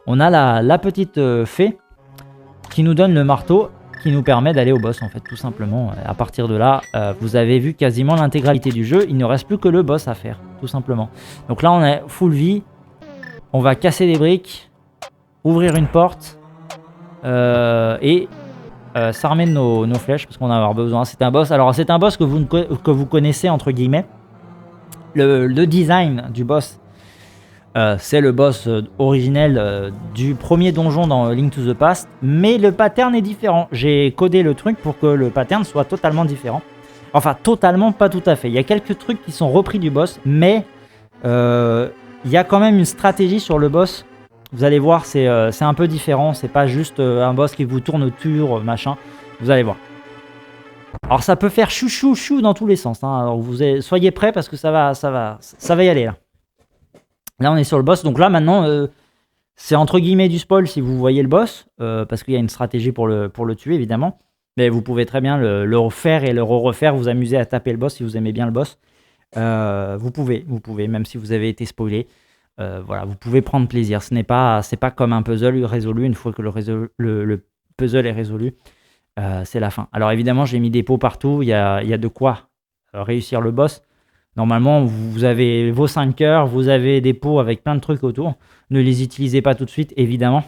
on a la petite fée qui nous donne le marteau qui nous permet d'aller au boss en fait tout simplement. À partir de là, vous avez vu quasiment l'intégralité du jeu, il ne reste plus que le boss à faire tout simplement. Donc là on est full vie, on va casser des briques, ouvrir une porte et s'armer de nos flèches parce qu'on va avoir besoin. C'est un boss, alors c'est un boss que vous connaissez entre guillemets. Le design du boss, c'est le boss originel du premier donjon dans Link to the Past, mais le pattern est différent. J'ai codé le truc pour que le pattern soit totalement différent. Enfin, totalement, pas tout à fait. Il y a quelques trucs qui sont repris du boss, mais il y a quand même une stratégie sur le boss. Vous allez voir, c'est un peu différent. C'est pas juste un boss qui vous tourne autour, machin. Vous allez voir. Alors ça peut faire chou chou chou dans tous les sens. Hein. Alors soyez prêts parce que ça va y aller là. Là on est sur le boss. Donc là maintenant c'est entre guillemets du spoil si vous voyez le boss parce qu'il y a une stratégie pour le tuer évidemment. Mais vous pouvez très bien le refaire et le refaire. Vous amuser à taper le boss si vous aimez bien le boss. Vous pouvez même si vous avez été spoilé. Voilà, vous pouvez prendre plaisir. C'est pas comme un puzzle résolu. Une fois que le puzzle est résolu. C'est la fin. Alors évidemment, j'ai mis des pots partout. Il y a de quoi réussir le boss. Normalement, vous avez vos 5 cœurs, vous avez des pots avec plein de trucs autour. Ne les utilisez pas tout de suite, évidemment.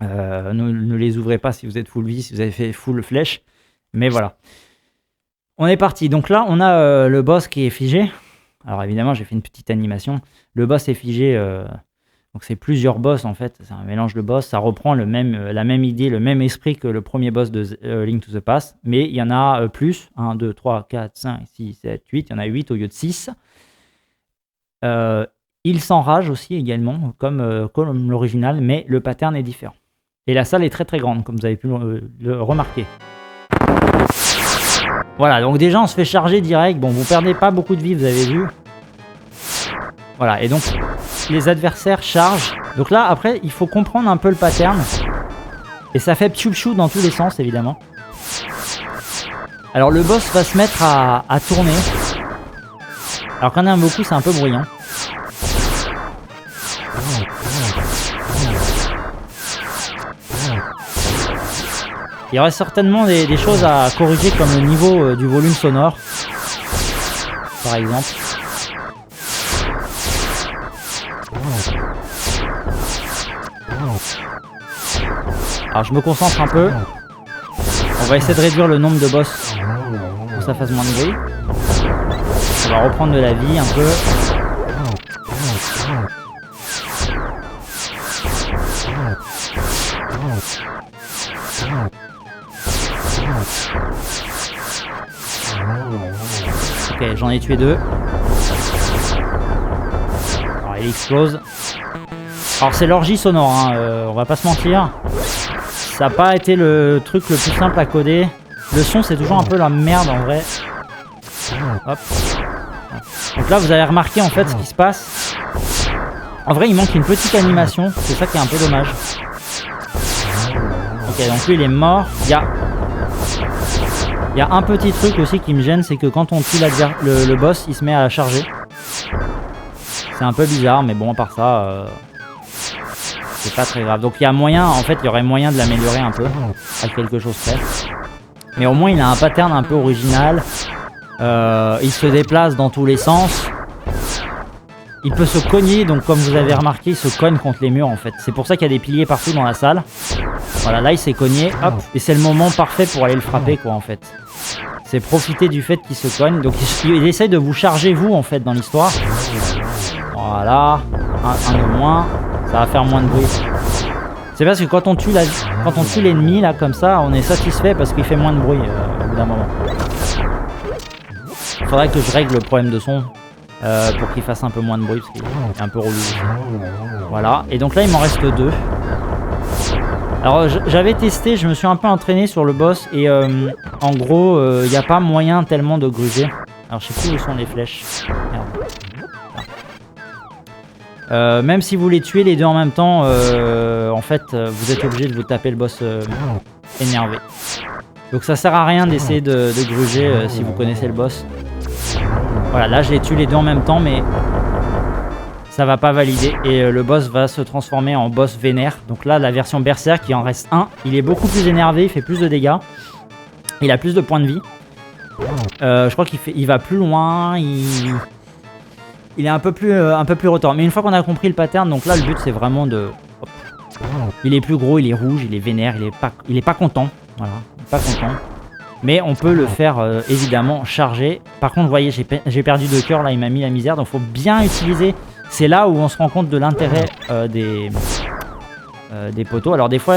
Ne les ouvrez pas si vous êtes full vie, si vous avez fait full flèche. Mais voilà. On est parti. Donc là, on a le boss qui est figé. Alors évidemment, j'ai fait une petite animation. Le boss est figé. Donc c'est plusieurs boss en fait, c'est un mélange de boss, ça reprend la même idée, le même esprit que le premier boss de Link to the Past, mais il y en a plus, 1, 2, 3, 4, 5, 6, 7, 8, il y en a 8 au lieu de 6. Il s'enrage aussi également, comme l'original, mais le pattern est différent. Et la salle est très très grande, comme vous avez pu le remarquer. Voilà, donc déjà on se fait charger direct, bon vous perdez pas beaucoup de vie, vous avez vu. Voilà, et donc les adversaires chargent. Donc là, après, il faut comprendre un peu le pattern. Et ça fait pchou-pchou dans tous les sens, évidemment. Alors le boss va se mettre à tourner. Alors quand il y en a beaucoup, c'est un peu bruyant. Il y aurait certainement des choses à corriger, comme le niveau du volume sonore. Par exemple. Alors je me concentre un peu. On va essayer de réduire le nombre de boss pour que ça fasse moins de bruit. On va reprendre de la vie un peu. Ok, j'en ai tué 2. Alors il explose. Alors c'est l'orgie sonore, hein, on va pas se mentir. Ça n'a pas été le truc le plus simple à coder. Le son c'est toujours un peu la merde en vrai. Hop. Donc là vous avez remarqué en fait ce qui se passe. En vrai il manque une petite animation, c'est ça qui est un peu dommage. Ok, donc lui il est mort. Il y a un petit truc aussi qui me gêne, c'est que quand on tue le boss il se met à charger. C'est un peu bizarre mais bon à part ça... c'est pas très grave. Donc il y a moyen, en fait, il y aurait moyen de l'améliorer un peu, à quelque chose près. Mais au moins, il a un pattern un peu original. Il se déplace dans tous les sens. Il peut se cogner, donc comme vous avez remarqué, il se cogne contre les murs, en fait. C'est pour ça qu'il y a des piliers partout dans la salle. Voilà, là, il s'est cogné, hop. Et c'est le moment parfait pour aller le frapper, quoi, en fait. C'est profiter du fait qu'il se cogne. Donc il essaye de vous charger, vous, en fait, dans l'histoire. Voilà, un de moins. Ça va faire moins de bruit. C'est parce que quand on tue l'ennemi là comme ça, on est satisfait parce qu'il fait moins de bruit au bout d'un moment. Il faudrait que je règle le problème de son pour qu'il fasse un peu moins de bruit parce qu'il est un peu relou. Voilà. Et donc là il m'en reste 2. Alors j'avais testé, je me suis un peu entraîné sur le boss et en gros il n'y a pas moyen tellement de gruger. Alors je sais plus où sont les flèches. Merde. Même si vous les tuez les deux en même temps, en fait, vous êtes obligé de vous taper le boss énervé. Donc ça sert à rien d'essayer de gruger si vous connaissez le boss. Voilà, là je les tue les deux en même temps, mais ça va pas valider et le boss va se transformer en boss vénère. Donc là, la version berserk, il en reste un. Il est beaucoup plus énervé, il fait plus de dégâts. Il a plus de points de vie. Je crois qu'il va plus loin. Il est un peu plus retors. Mais une fois qu'on a compris le pattern, donc là, le but, c'est vraiment de... Hop. Il est plus gros, il est rouge, il est vénère, il est pas content. Voilà, il est pas content. Mais on peut le faire évidemment charger. Par contre, vous voyez, j'ai perdu 2 cœurs. Là, il m'a mis la misère. Donc, il faut bien utiliser... C'est là où on se rend compte de l'intérêt des poteaux. Alors des fois,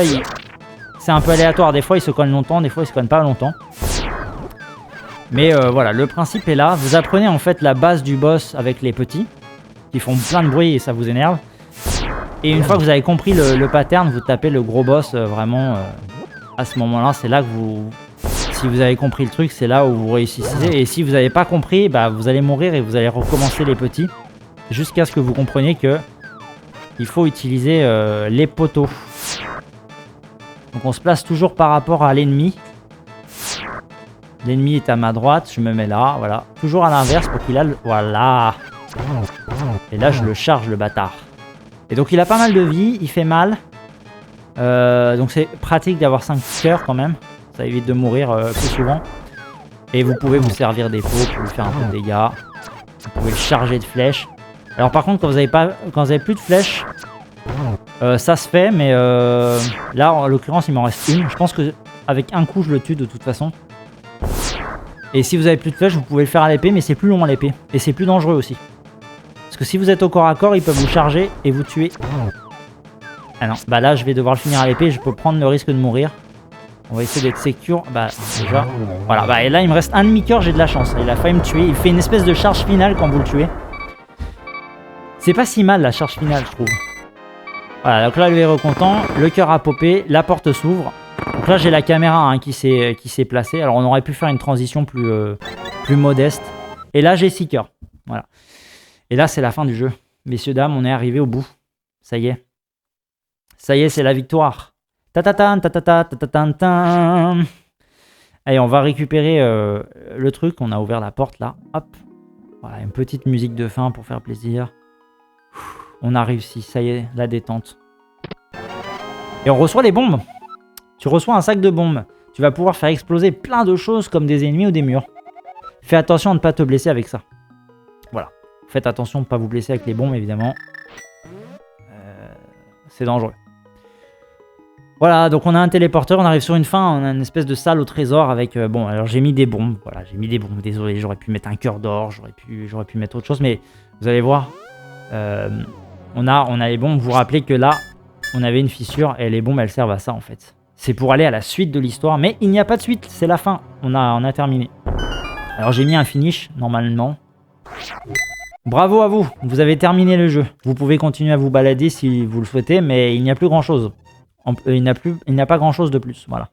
c'est un peu aléatoire. Des fois, ils se cognent longtemps, des fois, ils se cognent pas longtemps. Mais voilà, le principe est là. Vous apprenez en fait la base du boss avec les petits, qui font plein de bruit et ça vous énerve. Et une fois que vous avez compris le pattern, vous tapez le gros boss vraiment à ce moment-là. C'est là que vous... Si vous avez compris le truc, c'est là où vous réussissez. Et si vous n'avez pas compris, bah, vous allez mourir et vous allez recommencer les petits. Jusqu'à ce que vous compreniez que il faut utiliser les poteaux. Donc on se place toujours par rapport à l'ennemi. L'ennemi est à ma droite, je me mets là, voilà. Toujours à l'inverse pour qu'il a le... Voilà. Et là je le charge le bâtard. Et donc il a pas mal de vie, il fait mal. Donc c'est pratique d'avoir 5 cœurs quand même. Ça évite de mourir plus souvent. Et vous pouvez vous servir des pots pour lui faire un peu de dégâts. Vous pouvez le charger de flèches. Alors par contre, quand vous avez plus de flèches, ça se fait, mais là, en l'occurrence, il m'en reste une. Je pense qu'avec un coup, je le tue de toute façon. Et si vous avez plus de flèches, vous pouvez le faire à l'épée, mais c'est plus long à l'épée. Et c'est plus dangereux aussi. Parce que si vous êtes au corps à corps, ils peuvent vous charger et vous tuer. Ah non, bah là, je vais devoir le finir à l'épée, je peux prendre le risque de mourir. On va essayer d'être secure. Bah déjà, voilà. Bah, et là, il me reste un demi-cœur, j'ai de la chance. Il a failli me tuer. Il fait une espèce de charge finale quand vous le tuez. C'est pas si mal la charge finale, je trouve. Voilà, donc là le héros est content, le cœur a popé, la porte s'ouvre. Donc là j'ai la caméra hein, qui s'est placée. Alors on aurait pu faire une transition plus modeste. Et là j'ai 6 cœurs. Voilà. Et là c'est la fin du jeu. Messieurs, dames, on est arrivé au bout. Ça y est. Ça y est, c'est la victoire. Ta-ta-tan, ta-ta-ta, ta-ta-tan-tan. Allez, on va récupérer le truc. On a ouvert la porte là. Hop. Voilà, une petite musique de fin pour faire plaisir. On a réussi, ça y est, la détente. Et on reçoit les bombes. Tu reçois un sac de bombes. Tu vas pouvoir faire exploser plein de choses comme des ennemis ou des murs. Fais attention à ne pas te blesser avec ça. Voilà. Faites attention de ne pas vous blesser avec les bombes, évidemment. C'est dangereux. Voilà, donc on a un téléporteur, on arrive sur une fin, on a une espèce de salle au trésor avec... bon, alors j'ai mis des bombes, voilà, j'ai mis des bombes, désolé, j'aurais pu mettre un cœur d'or, j'aurais pu mettre autre chose, mais vous allez voir... on a les bombes, vous vous rappelez que là, on avait une fissure et les bombes elles servent à ça en fait. C'est pour aller à la suite de l'histoire, mais il n'y a pas de suite, c'est la fin, on a terminé. Alors j'ai mis un finish, normalement. Bravo à vous, vous avez terminé le jeu. Vous pouvez continuer à vous balader si vous le souhaitez, mais il n'y a plus grand chose. Il n'y a pas grand chose de plus, voilà.